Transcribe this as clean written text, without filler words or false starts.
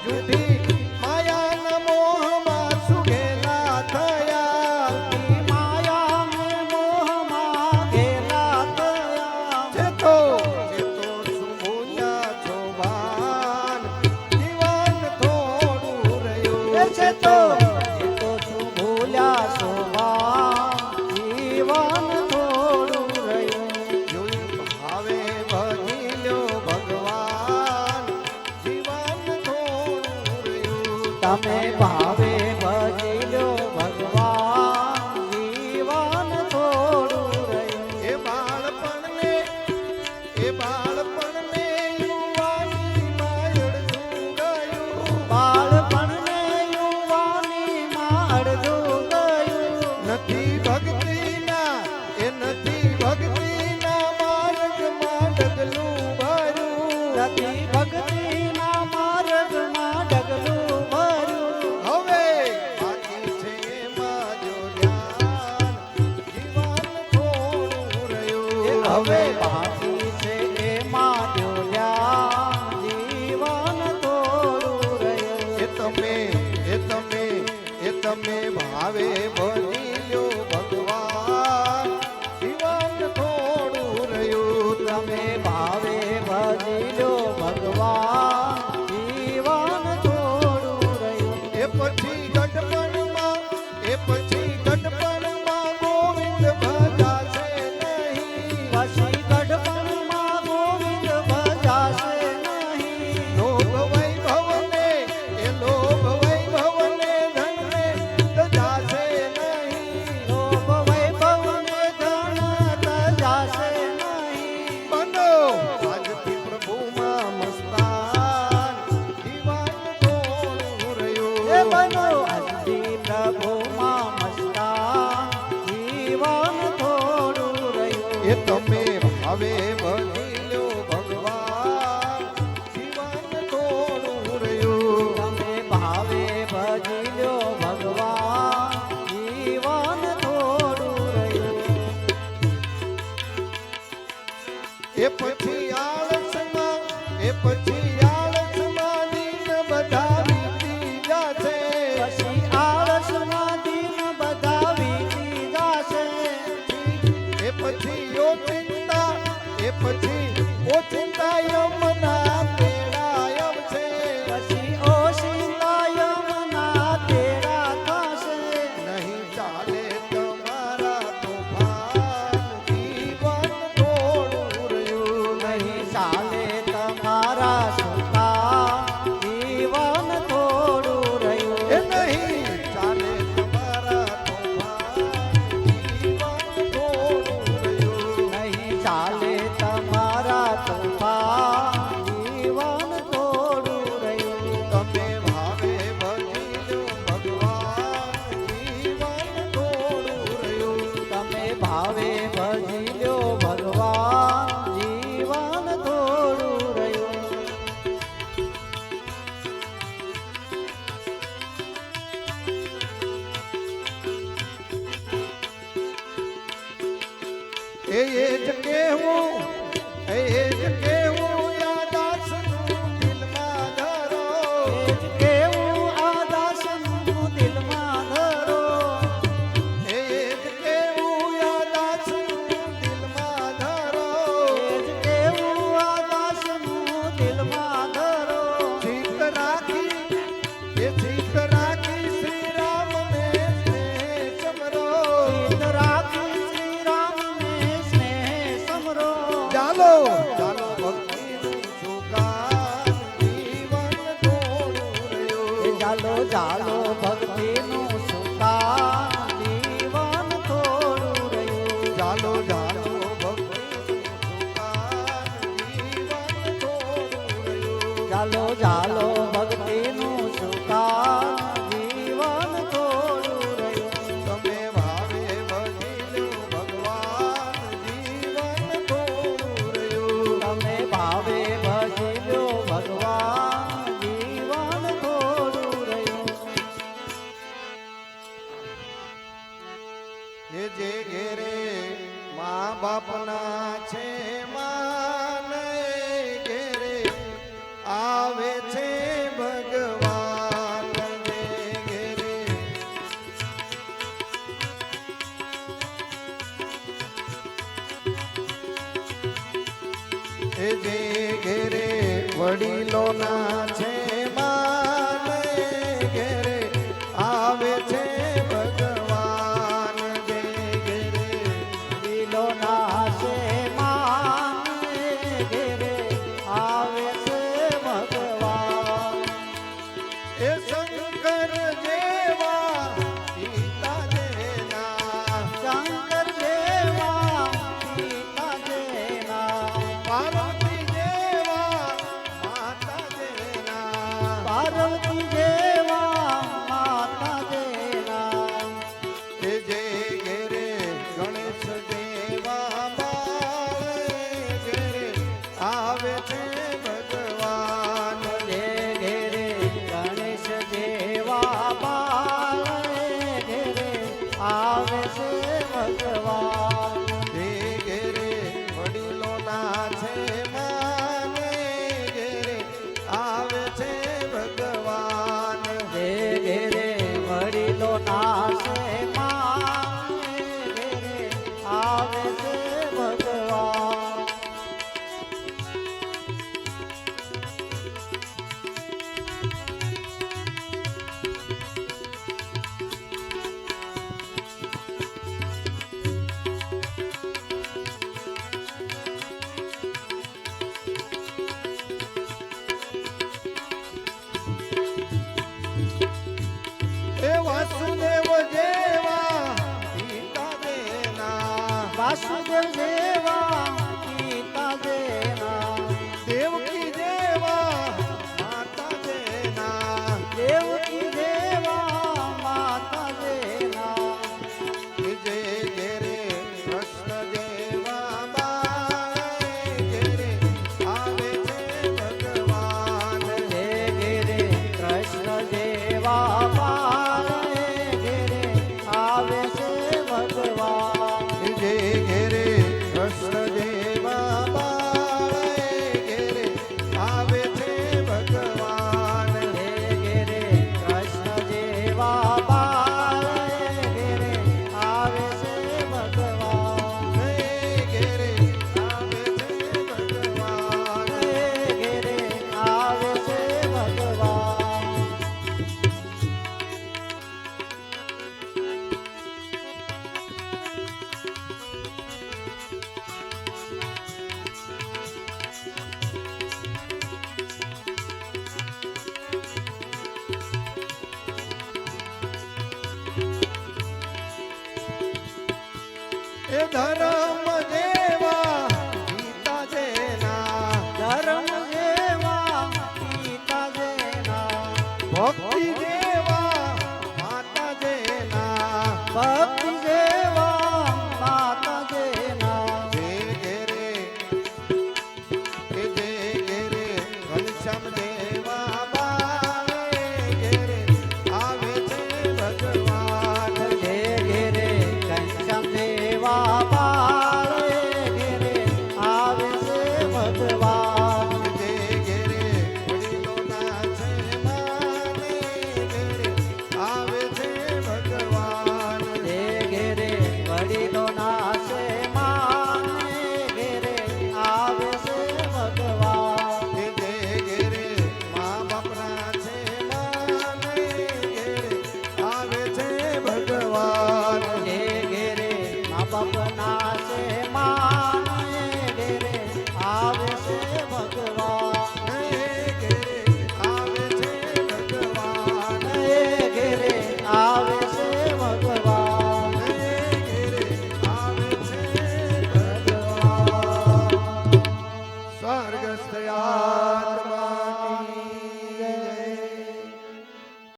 જૂઠી માયાના મોહમાં સુઘેલા થયા માયા મોહમાં ઘેલા થયા જેતો શું ભૂલ્યા છો ભાન જીવન થોડું રહ્યું છે તો શું ભૂલ્યા શોભા જીવન થોડું રહ્યું જોયું ભાવે ભજી લ્યો ભગવાન જીવન થોડું રહ્યું તમે ભાવે ભજી લો ભગવાન જીવન થોડું રહ્યું એ બાળપણને યુવાનીમાં અડધું ગયું બાળપણને યુવાનીમાં અડધું ગયું નથી ભક્તિના માર્ગમાં ડગલું ભર્યું નથી ભક્તિના માર્ગમાં ડગલું ભર્યું હવે બાકી છે એમાં જો ધ્યાન જીવન થોડું રહ્યું હવે બાકી છે એમાં જોડ્યા જીવન થોડું રહ્યું એ તમે ભાવે ભજી લ્યો ભગવાન જીવન થોડું રહ્યું તમે ભાવે ભજી લો ભગવાન જીવન થોડું રહ્યું એ પછી ગઢપણમાં ગોવિંદ ભજાશે નહીં પછી ગઢપણમાં ગોવિંદ ભજાશે નહીં લોભ વૈભવને ધનને તજાશે નહીં લોભ વૈભવને ધન તજાશે નહીં બનો આજથી પ્રભુમાં મસ્તાન જીવન થોડું રહ્યું એ બનો આજથી પ્રભુમાં મસ્તાન જીવન થોડું રહ્યું એ તમે ભાવે ભજી લ્યો ભગવાન જીવન થોડું રહ્યું તમે ભાવે ભજી લો ભગવાન જીવન થોડું રહ્યું એ પછી આળસમાં દિન બધા વીતી જાશે પછી આળસમાં દિન બધા વીતી જાશે એ પછી ઓચિંતા યમના તેડાયમ છે પછી ઓશિંતા યમના તેડા થશે નહીં ચાલે તમારા તોફાન જીવન થોડું રહ્યું નહીં ચાલે તમારા સુતા જીવન થોડું રહ્યું એ નહીં ચાલે તમારા તોફાન જીવન થોડું રહ્યું નહીં ચાલે તમારા તોફાન જીવન થોડું રહ્યું તમે ભાવે ભજી લ્યો ભગવાન જીવન થોડું રહ્યું તમે ભાવે ભજી લો ભગવાન જીવન થોડું રહ્યું એ જ કહેવું યાદાસનું દિલમાં ધરો એ જ કેવું આ દાસનું દિલમાં ધરો એ જ કહેવું યાદાસનું દિલમાં ધરો એ જ કેવું આ દાસનું દિલમાં ધરો ચિત્ત રાખી શ્રી રામને સ્નેહ સમરો ચિત્ત રાખી શ્રી રામને સ્નેહ સમરો ચાલો ભક્તિનું સુકાન જીવન થોડું રહ્યું ચાલો ચાલો ભક્તિનું સુકાન જીવન થોડું રહ્યું ચાલો ભક્તિનું સુકાન જીવન થોડું રહ્યું ચાલો ચાલો ભક્તિનું સુકાન જીવન થોડું રહ્યું તમે ભાવે ભજી લ્યો ભગવાન જીવન થોડું રહ્યું તમે ભાવે ભજી લો ભગવાન જીવન થોડું રહ્યું એ જે ઘેરે મા બાપના છે માને ઘેરે આવે છે વડીલોના છે માને ઘેરે આવે છે ભગવાન જે ઘેરે લીલો નાશે માને ઘેરે આવે છે ભગવાન. એ શંકર જેવા પિતા જેના શંકર જેવા પિતા જેના પાર્વતી જેવા માતા જેના પાર્વતી જેવા માતા જેના એ જે ઘેરે ગણેશ દેવા બાવે ઘેરે આવે છે ભગવાન જે ઘેરે ગણેશ જેવા બાળે ઘેરે આવે છે ભગવાન. જે ઘેરે વડીલોના છે માને ઘેરે આવે છે ભગવાન જે ઘેરે વડીલો નાશે માને ઘેરે આવે છે ભગવાન. એ વાસુદેવ જેવા પિતા દેના વાસુદેવ જેવા પિતા જેના દેવકી જેવા માતા દેના દેવકી જેવા માતા જેના જે ઘેરે કૃષ્ણ જેવા બાળે ઘેરે આવે છે ભગવાન જે ઘેરે કૃષ્ણ જેવા બાળે ઘેરે આવે છે ભગવાન. જે ઘેરે કૃષ્ણ જેવા બાળે ઘેરે આવે છે ભગવાન જે ઘેરે કૃષ્ણ જેવા બાળે ઘેરે આવે છે ભગવાન. ઘેરે આવે છે ભગવાન ઘેરે આવે છે ભગવાન. એ ધર્મ જેવા પિતા જેના ધર્મ જેવા પિતા જેના ભક્તિ જેવા માતા જેના ભક્તિ જેવા માતા જેના જે ઘેરે ઘનશ્યામ દેવા બાળે ઘેરે આવે છે ભગવાન જે ઘેરે ઘનશ્યામ દેવા બાળે ઘેરે આવે છે ભગવાન. જે ઘેરે વડીલોના છે માને ઘેરે આવે છે ભગવાન જે ઘેરે વડીલો નાશે માને ઘેરે આવે છે ભગવાન. જે ઘેરે મા બાપના છે માને ઘેરે આવે છે ભગવાન જે ઘેરે મા બાપના